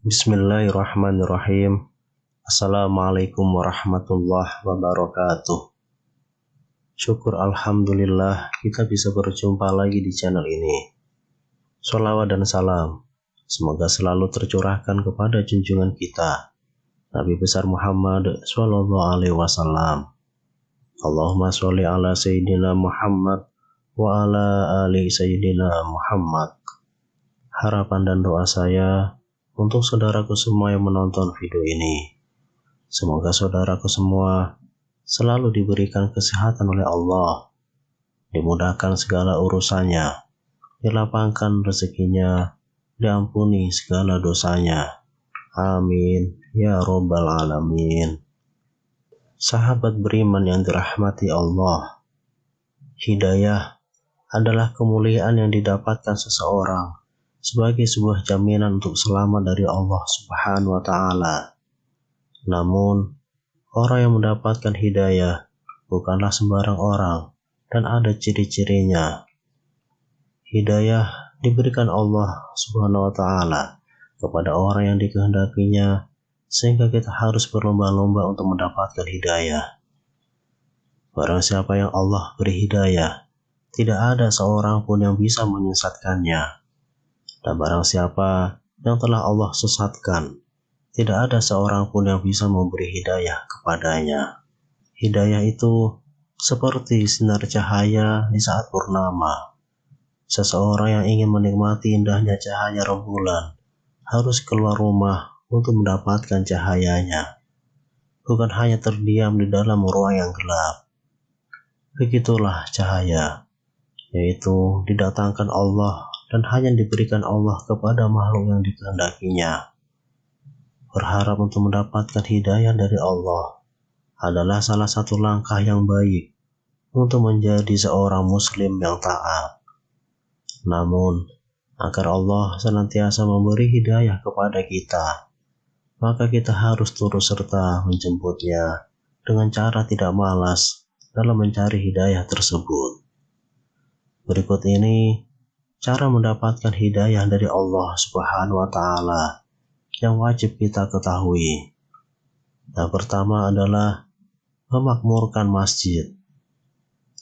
Bismillahirrahmanirrahim. Assalamualaikum warahmatullahi wabarakatuh. Syukur alhamdulillah kita bisa berjumpa lagi di channel ini. Sholawat dan salam semoga selalu tercurahkan kepada junjungan kita Nabi besar Muhammad sallallahu alaihi wasallam. Allahumma sholli ala sayyidina Muhammad wa ala ali sayyidina Muhammad. Harapan dan doa saya untuk saudaraku semua yang menonton video ini, semoga saudaraku semua selalu diberikan kesehatan oleh Allah, dimudahkan segala urusannya, dilapangkan rezekinya, diampuni segala dosanya. Amin ya robbal alamin. Sahabat beriman yang dirahmati Allah, hidayah adalah kemuliaan yang didapatkan seseorang sebagai sebuah jaminan untuk selamat dari Allah Subhanahu wa Ta'ala. Namun, orang yang mendapatkan hidayah bukanlah sembarang orang dan ada ciri-cirinya. Hidayah diberikan Allah Subhanahu wa Ta'ala kepada orang yang dikehendakinya, sehingga kita harus berlomba-lomba untuk mendapatkan hidayah. Barang siapa yang Allah beri hidayah, tidak ada seorang pun yang bisa menyesatkannya. Dan barang siapa yang telah Allah sesatkan, tidak ada seorang pun yang bisa memberi hidayah kepadanya. Hidayah itu seperti sinar cahaya di saat purnama. Seseorang yang ingin menikmati indahnya cahaya rembulan harus keluar rumah untuk mendapatkan cahayanya, bukan hanya terdiam di dalam ruang yang gelap. Begitulah cahaya, yaitu didatangkan Allah dan hanya diberikan Allah kepada makhluk yang dikehendakinya. Berharap untuk mendapatkan hidayah dari Allah adalah salah satu langkah yang baik untuk menjadi seorang muslim yang taat. Namun, agar Allah senantiasa memberi hidayah kepada kita, maka kita harus turut serta menjemputnya dengan cara tidak malas dalam mencari hidayah tersebut. Berikut ini cara mendapatkan hidayah dari Allah Subhanahu wa Ta'ala yang wajib kita ketahui. Yang pertama adalah memakmurkan masjid.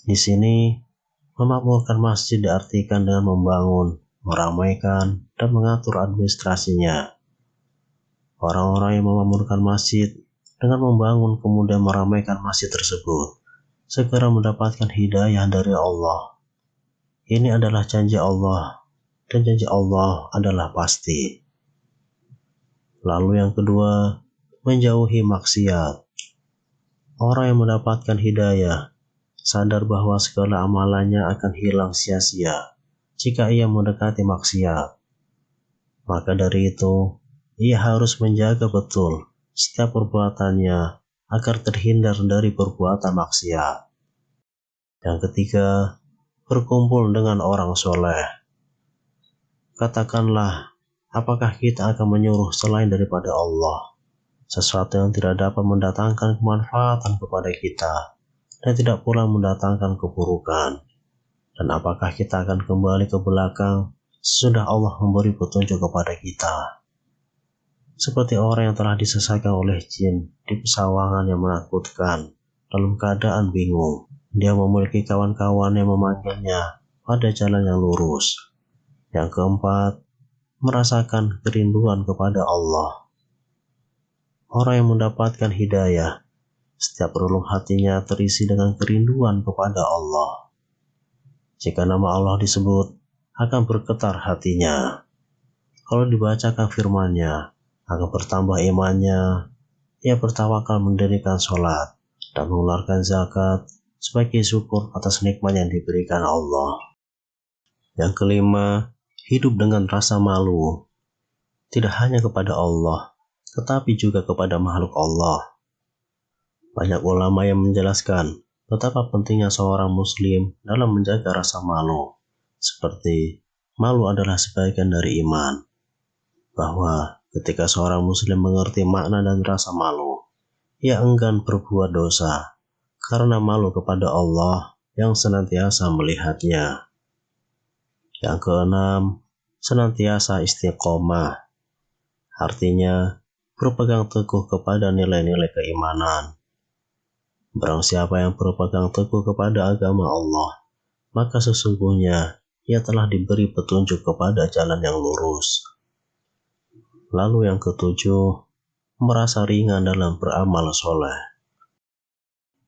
Di sini, memakmurkan masjid diartikan dengan membangun, meramaikan, dan mengatur administrasinya. Orang-orang yang memakmurkan masjid dengan membangun kemudian meramaikan masjid tersebut segera mendapatkan hidayah dari Allah. Ini adalah janji Allah, dan janji Allah adalah pasti. Lalu yang kedua, menjauhi maksiat. Orang yang mendapatkan hidayah sadar bahwa segala amalannya akan hilang sia-sia jika ia mendekati maksiat. Maka dari itu, ia harus menjaga betul setiap perbuatannya agar terhindar dari perbuatan maksiat. Yang ketiga, berkumpul dengan orang soleh. Katakanlah, apakah kita akan menyuruh selain daripada Allah sesuatu yang tidak dapat mendatangkan kemanfaatan kepada kita dan tidak pula mendatangkan keburukan? Dan apakah kita akan kembali ke belakang sesudah Allah memberi petunjuk kepada kita? Seperti orang yang telah disesatkan oleh jin di pesawangan yang menakutkan dalam keadaan bingung. Dia memiliki kawan-kawan yang memanggilnya pada jalan yang lurus. Yang keempat, merasakan kerinduan kepada Allah. Orang yang mendapatkan hidayah, setiap relung hatinya terisi dengan kerinduan kepada Allah. Jika nama Allah disebut, akan bergetar hatinya. Kalau dibacakan firman-Nya, akan bertambah imannya. Ia bertawakal mendirikan sholat dan mengeluarkan zakat sebagai syukur atas nikmat yang diberikan Allah. Yang kelima, hidup dengan rasa malu. Tidak hanya kepada Allah, tetapi juga kepada makhluk Allah. Banyak ulama yang menjelaskan betapa pentingnya seorang muslim dalam menjaga rasa malu, seperti malu adalah sebagian dari iman. Bahwa ketika seorang muslim mengerti makna dan rasa malu, ia enggan berbuat dosa karena malu kepada Allah yang senantiasa melihatnya. Yang keenam, senantiasa istiqomah. Artinya, berpegang teguh kepada nilai-nilai keimanan. Barang siapa yang berpegang teguh kepada agama Allah, maka sesungguhnya ia telah diberi petunjuk kepada jalan yang lurus. Lalu yang ketujuh, merasa ringan dalam beramal soleh.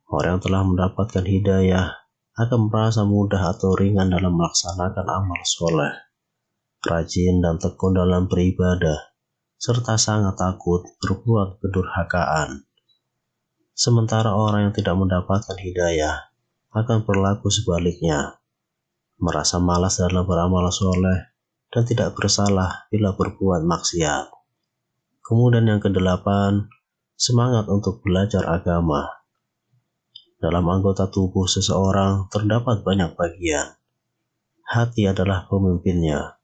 Orang yang telah mendapatkan hidayah akan merasa mudah atau ringan dalam melaksanakan amal soleh, rajin dan tekun dalam beribadah, serta sangat takut berbuat kedurhakaan. Sementara orang yang tidak mendapatkan hidayah akan berlaku sebaliknya, merasa malas dalam beramal soleh dan tidak bersalah bila berbuat maksiat. Kemudian yang kedelapan, semangat untuk belajar agama. Dalam anggota tubuh seseorang terdapat banyak bagian. Hati adalah pemimpinnya,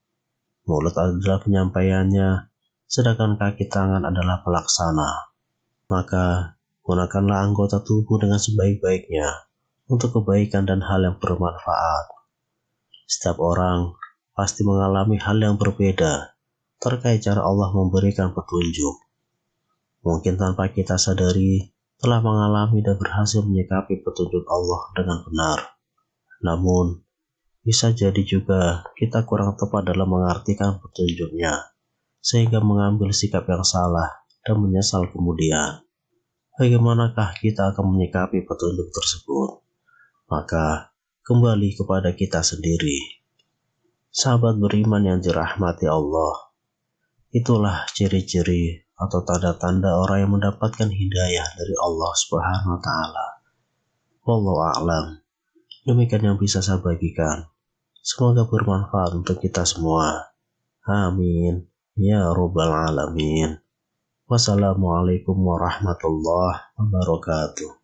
mulut adalah penyampaiannya, sedangkan kaki tangan adalah pelaksana. Maka, gunakanlah anggota tubuh dengan sebaik-baiknya untuk kebaikan dan hal yang bermanfaat. Setiap orang pasti mengalami hal yang berbeda terkait cara Allah memberikan petunjuk. Mungkin tanpa kita sadari, telah mengalami dan berhasil menyikapi petunjuk Allah dengan benar. Namun, bisa jadi juga kita kurang tepat dalam mengartikan petunjuknya, sehingga mengambil sikap yang salah dan menyesal kemudian. Bagaimanakah kita akan menyikapi petunjuk tersebut? Maka, kembali kepada kita sendiri. Sahabat beriman yang dirahmati Allah, itulah ciri-ciri atau tanda-tanda orang yang mendapatkan hidayah dari Allah Subhanahu wa Ta'ala. Wallahu a'lam. Demikian yang bisa saya bagikan. Semoga bermanfaat untuk kita semua. Amin. Ya Rabbal Alamin. Wassalamualaikum warahmatullahi wabarakatuh.